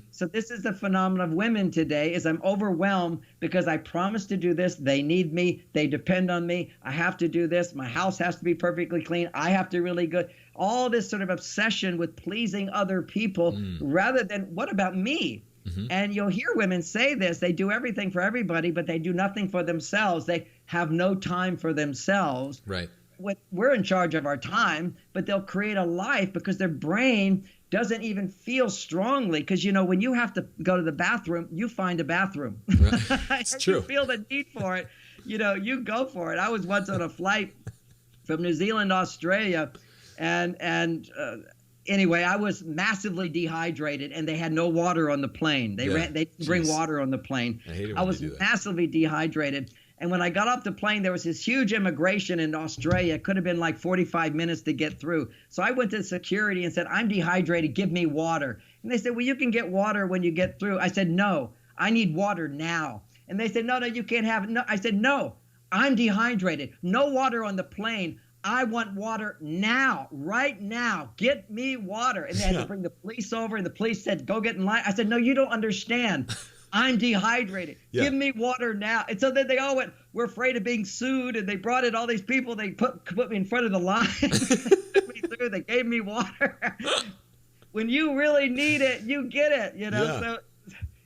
So this is the phenomenon of women today is I'm overwhelmed because I promised to do this. They need me. They depend on me. I have to do this. My house has to be perfectly clean. I have to really good. All this sort of obsession with pleasing other people rather than what about me? And you'll hear women say this. They do everything for everybody, but they do nothing for themselves. They have no time for themselves. Right. We're in charge of our time, but they'll create a life because their brain doesn't even feel strongly. Because, when you have to go to the bathroom, you find a bathroom. Right. It's true. You feel the need for it. You go for it. I was once on a flight from New Zealand to Australia, and anyway, I was massively dehydrated, and they had no water on the plane. They didn't bring water on the plane. I was massively dehydrated. And when I got off the plane, there was this huge immigration in Australia. It could have been like 45 minutes to get through. So I went to security and said, I'm dehydrated. Give me water. And they said, well, you can get water when you get through. I said, no, I need water now. And they said, no, you can't have it. No. I said, no, I'm dehydrated. No water on the plane. I want water now, right now. Get me water. And they had to bring the police over, and the police said, go get in line. I said, no, you don't understand. I'm dehydrated. Yeah. Give me water now. And so then they all went, we're afraid of being sued. And they brought in all these people. They put me in front of the line. Took me through. They gave me water. When you really need it, you get it. Yeah. So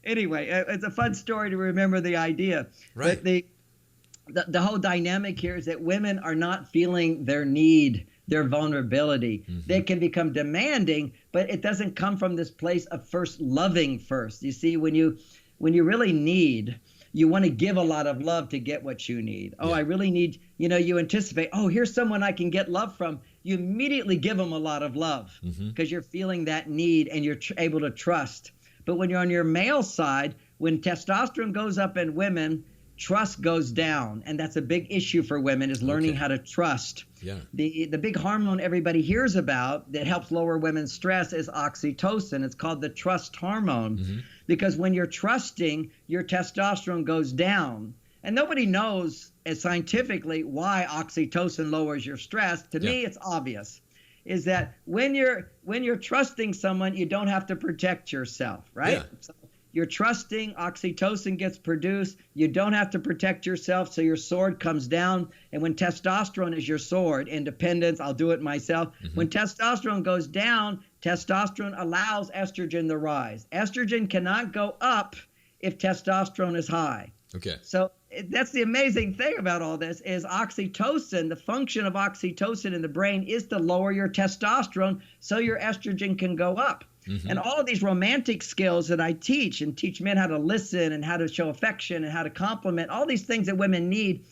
anyway, it's a fun story to remember the idea. Right. But the whole dynamic here is that women are not feeling their need, their vulnerability. They can become demanding, but it doesn't come from this place of first loving first. You see, when you really need, you want to give a lot of love to get what you need. Oh, I really need, you anticipate, oh, here's someone I can get love from. You immediately give them a lot of love because you're feeling that need and you're able to trust. But when you're on your male side, when testosterone goes up in women, trust goes down. And that's a big issue for women is learning how to trust. Yeah. The big hormone everybody hears about that helps lower women's stress is oxytocin. It's called the trust hormone because when you're trusting, your testosterone goes down. And nobody knows scientifically why oxytocin lowers your stress. To me, it's obvious. Is that when you're trusting someone, you don't have to protect yourself, right? Yeah. So you're trusting, oxytocin gets produced, you don't have to protect yourself, so your sword comes down. And when testosterone is your sword, independence, I'll do it myself. When testosterone goes down, testosterone allows estrogen to rise. Estrogen cannot go up if testosterone is high. Okay. So that's the amazing thing about all this is oxytocin, the function of oxytocin in the brain is to lower your testosterone so your estrogen can go up. And all of these romantic skills that I teach men how to listen and how to show affection and how to compliment, all these things that women need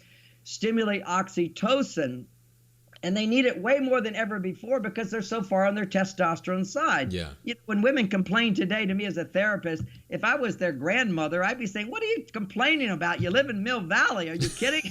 stimulate oxytocin. And they need it way more than ever before because they're so far on their testosterone side. Yeah. When women complain today to me as a therapist, if I was their grandmother, I'd be saying, what are you complaining about? You live in Mill Valley. Are you kidding?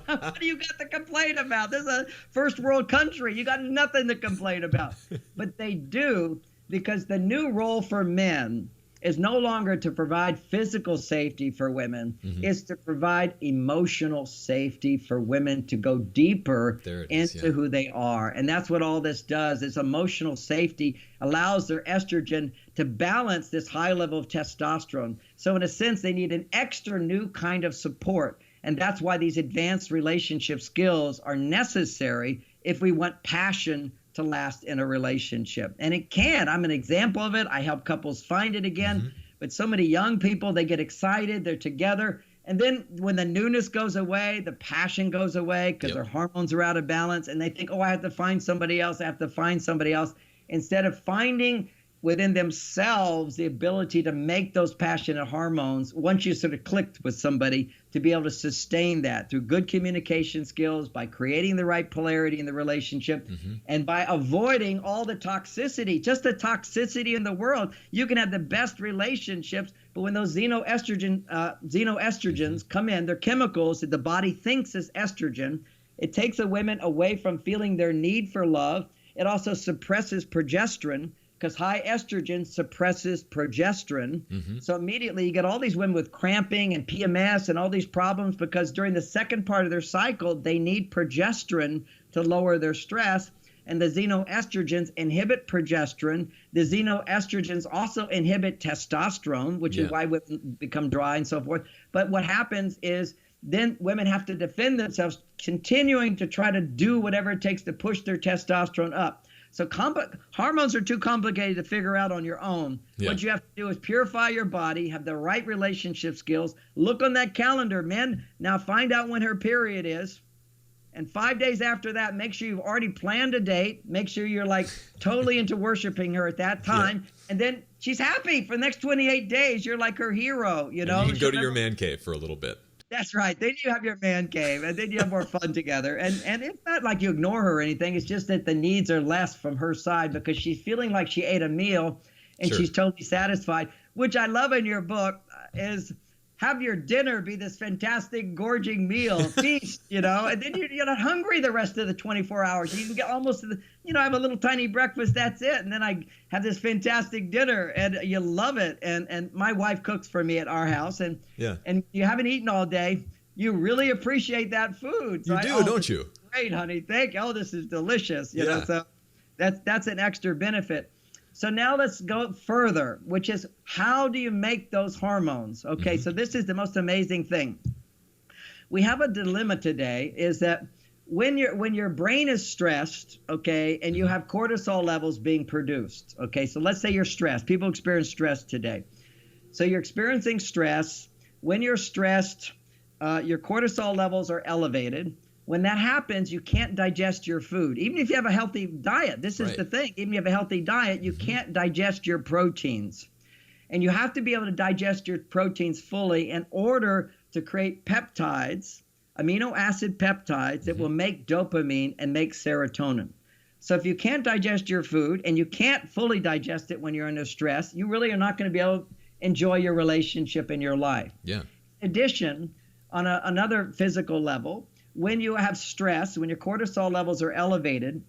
What do you got to complain about? This is a first world country. You got nothing to complain about. But they do because the new role for men is no longer to provide physical safety for women, is to provide emotional safety for women to go deeper into who they are. And that's what all this does is emotional safety allows their estrogen to balance this high level of testosterone. So in a sense, they need an extra new kind of support. And that's why these advanced relationship skills are necessary if we want passion to last in a relationship. And it can. I'm an example of it. I help couples find it again. But so many young people, they get excited, they're together. And then when the newness goes away, the passion goes away because their hormones are out of balance. And they think, oh, I have to find somebody else. I have to find somebody else. Instead of finding within themselves the ability to make those passionate hormones, once you sort of clicked with somebody, to be able to sustain that through good communication skills, by creating the right polarity in the relationship, and by avoiding all the toxicity, just the toxicity in the world. You can have the best relationships, But when those xenoestrogens come in, they're chemicals that the body thinks is estrogen. It takes a woman away from feeling their need for love. It also suppresses progesterone, because high estrogen suppresses progesterone. So immediately you get all these women with cramping and PMS and all these problems, because during the second part of their cycle, they need progesterone to lower their stress. And the xenoestrogens inhibit progesterone. The xenoestrogens also inhibit testosterone, which is why women become dry and so forth. But what happens is then women have to defend themselves, continuing to try to do whatever it takes to push their testosterone up. So hormones are too complicated to figure out on your own. What you have to do is purify your body, have the right relationship skills, look on that calendar. Men, now find out when her period is. And 5 days after that, make sure you've already planned a date. Make sure you're like totally into worshiping her at that time. And then she's happy for the next 28 days. You're like her hero, you know. And you can go to your man cave for a little bit. That's right. Then you have your man cave, and then you have more fun together. And it's not like you ignore her or anything. It's just that the needs are less from her side, because she's feeling like she ate a meal and she's totally satisfied, which I love in your book is have your dinner be this fantastic, gorging meal, feast, you know, and then you're not hungry the rest of the 24 hours. You can get almost, you know, have a little tiny breakfast, that's it. And then I have this fantastic dinner, and you love it. And my wife cooks for me at our house, and you haven't eaten all day. You really appreciate that food. So don't you? Great, honey. Thank you. Oh, this is delicious. You know, so that's an extra benefit. So now let's go further, which is how do you make those hormones? Okay, so this is the most amazing thing. We have a dilemma today, is that when your brain is stressed, okay, and you have cortisol levels being produced, okay, so let's say you're stressed. People experience stress today. So you're experiencing stress. When you're stressed, your cortisol levels are elevated. When that happens, you can't digest your food. Even if you have a healthy diet, this is the thing. Even if you have a healthy diet, you can't digest your proteins. And you have to be able to digest your proteins fully in order to create peptides, amino acid peptides that will make dopamine and make serotonin. So if you can't digest your food, and you can't fully digest it when you're under stress, you really are not going to be able to enjoy your relationship in your life. In addition, on another physical level, when you have stress, when your cortisol levels are elevated,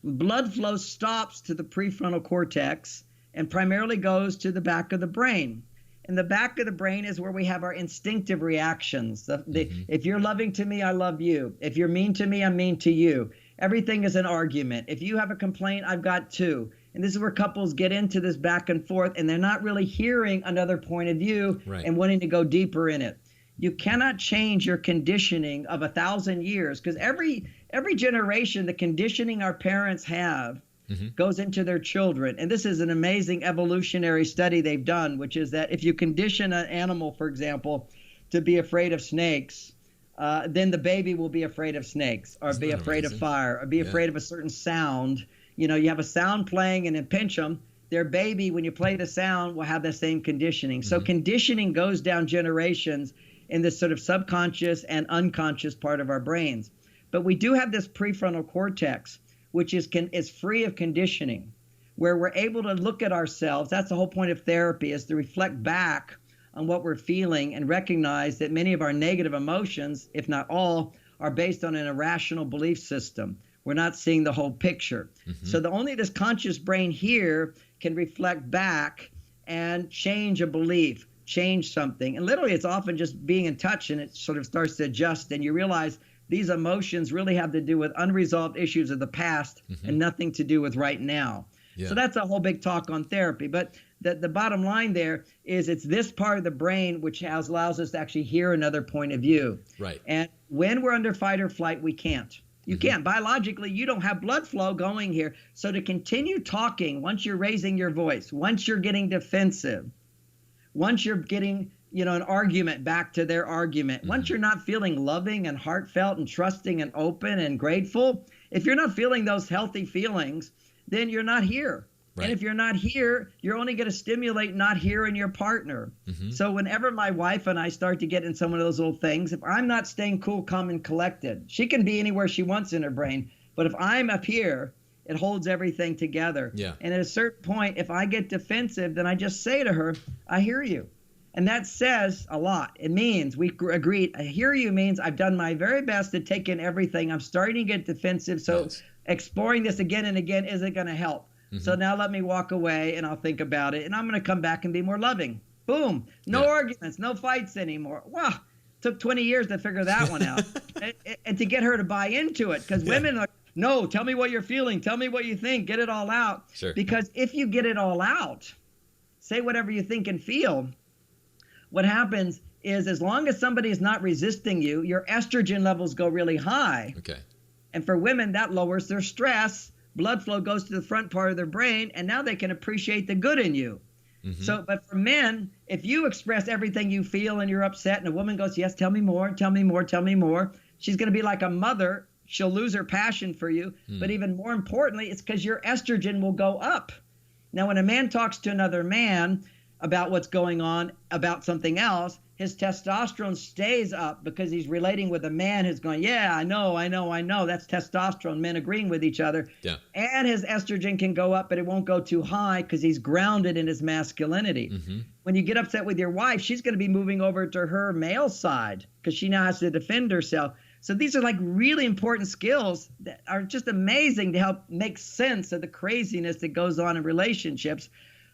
blood flow stops to the prefrontal cortex and primarily goes to the back of the brain. And the back of the brain is where we have our instinctive reactions. If you're loving to me, I love you. If you're mean to me, I'm mean to you. Everything is an argument. If you have a complaint, I've got two. And this is where couples get into this back and forth, and they're not really hearing another point of view and wanting to go deeper in it. You cannot change your conditioning of 1,000 years, because every generation, the conditioning our parents have goes into their children. And this is an amazing evolutionary study they've done, which is that if you condition an animal, for example, to be afraid of snakes, then the baby will be afraid of snakes, or be afraid of fire, or be afraid of a certain sound. You know, you have a sound playing, and in Pincham, their baby, when you play the sound, will have the same conditioning. So conditioning goes down generations in this sort of subconscious and unconscious part of our brains. But we do have this prefrontal cortex, which is free of conditioning, where we're able to look at ourselves. That's the whole point of therapy, is to reflect back on what we're feeling and recognize that many of our negative emotions, if not all, are based on an irrational belief system. We're not seeing the whole picture. So only this conscious brain here can reflect back and change a belief, change something. And literally, it's often just being in touch, and it sort of starts to adjust, and you realize these emotions really have to do with unresolved issues of the past and nothing to do with right now. So that's a whole big talk on therapy. But the bottom line there is it's this part of the brain which allows us to actually hear another point of view. And when we're under fight or flight, we can't. You can't. Biologically, you don't have blood flow going here. So to continue talking, once you're raising your voice, once you're getting defensive, once you're getting, you know, an argument back to their argument, once you're not feeling loving and heartfelt and trusting and open and grateful, if you're not feeling those healthy feelings, then you're not here. And if you're not here, you're only going to stimulate not here in your partner. So whenever my wife and I start to get in some of those little things, if I'm not staying cool, calm, and collected, she can be anywhere she wants in her brain. But if I'm up here, It holds everything together. Yeah. And at a certain point, if I get defensive, then I just say to her, I hear you. And that says a lot. It means we agreed. I hear you means I've done my very best to take in everything. I'm starting to get defensive. So Nice. exploring this again and again isn't going to help. So now let me walk away and I'll think about it. And I'm going to come back and be more loving. Boom. No arguments, no fights anymore. Wow. Took 20 years to figure that one out. and to get her to buy into it. Because women are, no, tell me what you're feeling. Tell me what you think. Get it all out. Sure. Because if you get it all out, say whatever you think and feel, what happens is as long as somebody is not resisting you, your estrogen levels go really high. Okay. And for women, that lowers their stress. Blood flow goes to the front part of their brain, and now they can appreciate the good in you. So, but for men, if you express everything you feel and you're upset, and a woman goes, yes, tell me more, tell me more, tell me more, she's going to be like a mother. She'll lose her passion for you. But even more importantly, it's because your estrogen will go up. Now, when a man talks to another man about what's going on, about something else, his testosterone stays up because he's relating with a man who's going, yeah, I know. That's testosterone, men agreeing with each other. Yeah. And his estrogen can go up, but it won't go too high because he's grounded in his masculinity. When you get upset with your wife, she's going to be moving over to her male side because she now has to defend herself. So these are like really important skills that are just amazing to help make sense of the craziness that goes on in relationships.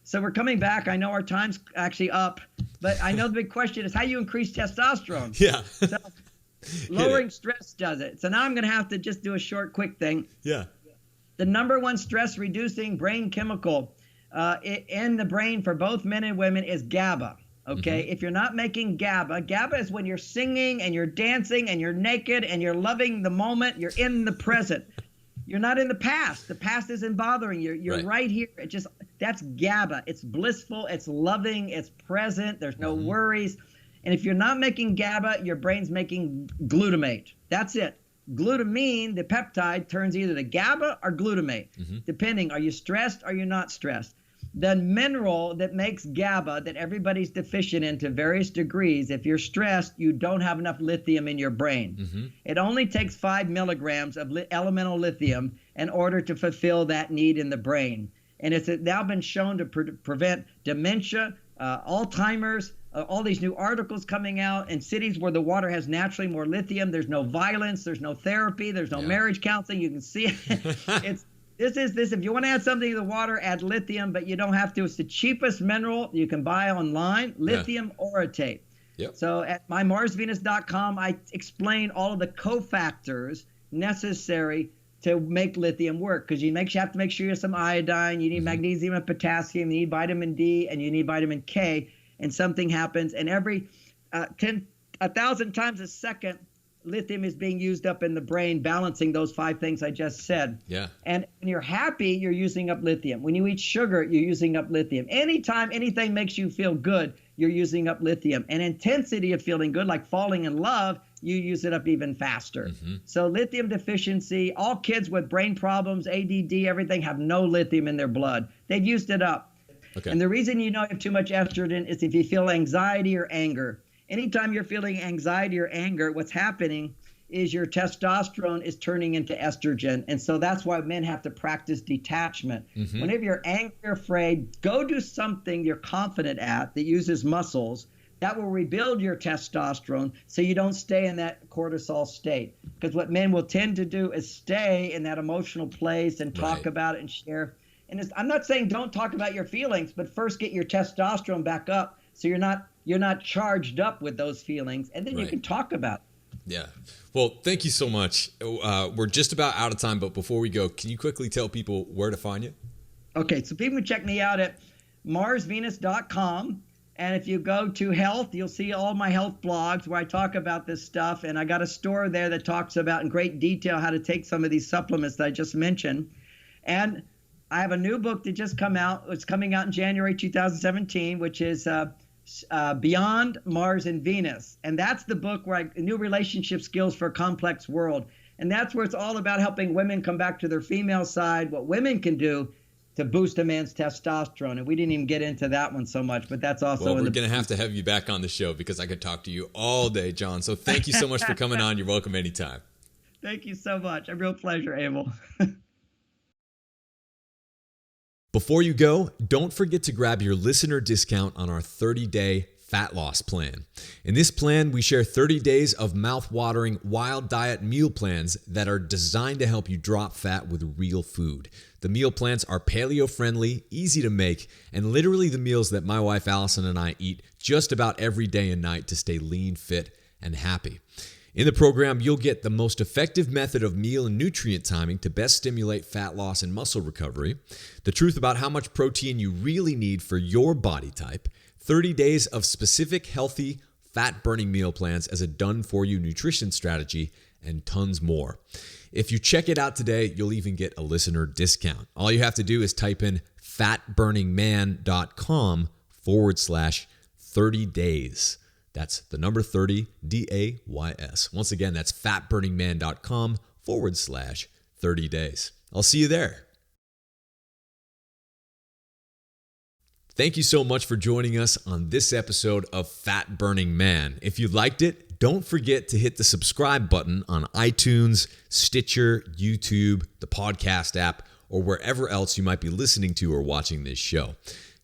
So we're coming back. I know our time's actually up, but I know the big question is how you increase testosterone. Yeah. So lowering stress does it. So now I'm going to have to just do a short, quick thing. Yeah. The number one stress-reducing brain chemical in the brain for both men and women is GABA. Okay, if you're not making GABA, GABA is when you're singing and you're dancing and you're naked and you're loving the moment. You're in the present. You're not in the past. The past isn't bothering you. You're right here. It just, that's GABA. It's blissful. It's loving. It's present. There's no worries. And if you're not making GABA, your brain's making glutamate. That's it. Glutamine, the peptide, turns either to GABA or glutamate, depending. Are you stressed or you're not stressed? The mineral that makes GABA that everybody's deficient in to various degrees, if you're stressed, you don't have enough lithium in your brain. It only takes 5 milligrams of elemental lithium in order to fulfill that need in the brain. And it's now been shown to prevent dementia, Alzheimer's, all these new articles coming out in cities where the water has naturally more lithium. There's no violence. There's no therapy. There's no marriage counseling. You can see it. This is this. If you want to add something to the water, add lithium, but you don't have to. It's the cheapest mineral you can buy online, lithium orotate. So at mymarsvenus.com, I explain all of the cofactors necessary to make lithium work, because you have to make sure you have some iodine, you need magnesium and potassium, you need vitamin D, and you need vitamin K, and something happens. And every 1,000 times a second, lithium is being used up in the brain, balancing those 5 things I just said. And when you're happy, you're using up lithium. When you eat sugar, you're using up lithium. Anytime anything makes you feel good, you're using up lithium. And intensity of feeling good, like falling in love, you use it up even faster. So lithium deficiency, all kids with brain problems, ADD, everything have no lithium in their blood. They've used it up. And the reason you know you have too much estrogen is if you feel anxiety or anger. Anytime you're feeling anxiety or anger, what's happening is your testosterone is turning into estrogen. And so that's why men have to practice detachment. Whenever you're angry or afraid, go do something you're confident at that uses muscles. That will rebuild your testosterone so you don't stay in that cortisol state. Because what men will tend to do is stay in that emotional place and talk about it and share. And I'm not saying don't talk about your feelings, but first get your testosterone back up so you're not charged up with those feelings, and then you can talk about it. Yeah. Well, thank you so much. We're just about out of time, but before we go, can you quickly tell people where to find you? Okay, so people can check me out at marsvenus.com. And if you go to health, you'll see all my health blogs where I talk about this stuff. And I got a store there that talks about in great detail how to take some of these supplements that I just mentioned. And I have a new book that just come out. It's coming out in January 2017, which is Beyond Mars and Venus. And that's the book where new relationship skills for a complex world. And that's where it's all about helping women come back to their female side, what women can do to boost a man's testosterone. And we didn't even get into that one so much, but that's also we're going to have you back on the show because I could talk to you all day, John. So thank you so much for coming on. You're welcome anytime. Thank you so much. A real pleasure, Abel. Before you go, don't forget to grab your listener discount on our 30-day fat loss plan. In this plan, we share 30 days of mouth-watering wild diet meal plans that are designed to help you drop fat with real food. The meal plans are paleo-friendly, easy to make, and literally the meals that my wife Alyson and I eat just about every day and night to stay lean, fit, and happy. In the program, you'll get the most effective method of meal and nutrient timing to best stimulate fat loss and muscle recovery, the truth about how much protein you really need for your body type, 30 days of specific healthy fat-burning meal plans as a done-for-you nutrition strategy, and tons more. If you check it out today, you'll even get a listener discount. All you have to do is type in fatburningman.com/30 days. That's the number 30, DAYS. Once again, that's fatburningman.com/30 days. I'll see you there. Thank you so much for joining us on this episode of Fat Burning Man. If you liked it, don't forget to hit the subscribe button on iTunes, Stitcher, YouTube, the podcast app, or wherever else you might be listening to or watching this show.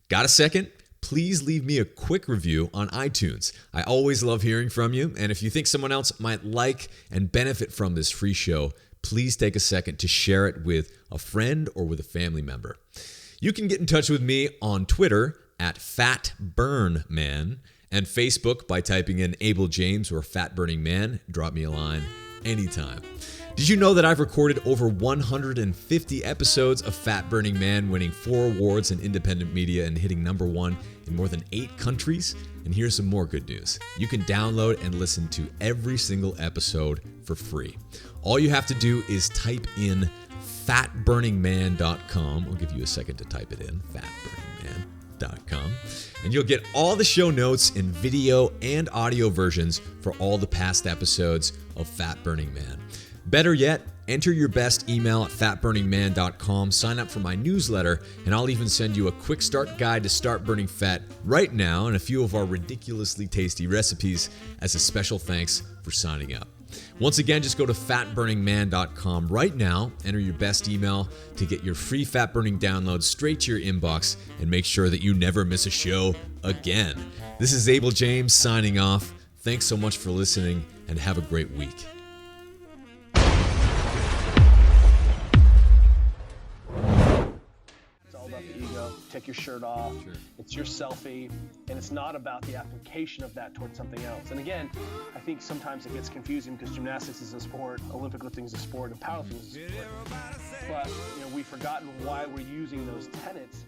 Got a second? Please leave me a quick review on iTunes. I always love hearing from you, and if you think someone else might like and benefit from this free show, please take a second to share it with a friend or with a family member. You can get in touch with me on Twitter at FatBurnMan and Facebook by typing in Abel James or Fat Burning Man. Drop me a line anytime. Did you know that I've recorded over 150 episodes of Fat Burning Man, winning 4 awards in independent media and hitting #1 in more than 8 countries? And here's some more good news. You can download and listen to every single episode for free. All you have to do is type in fatburningman.com. I'll give you a second to type it in, fatburningman.com. And you'll get all the show notes in video and audio versions for all the past episodes of Fat Burning Man. Better yet, enter your best email at fatburningman.com, sign up for my newsletter, and I'll even send you a quick start guide to start burning fat right now and a few of our ridiculously tasty recipes as a special thanks for signing up. Once again, just go to fatburningman.com right now, enter your best email to get your free fat burning download straight to your inbox, and make sure that you never miss a show again. This is Abel James signing off. Thanks so much for listening, and have a great week. Take your shirt off. Sure. It's your selfie, and it's not about the application of that towards something else. And again, I think sometimes it gets confusing because gymnastics is a sport, Olympic lifting is a sport, and powerlifting is a sport. But we've forgotten why we're using those tenets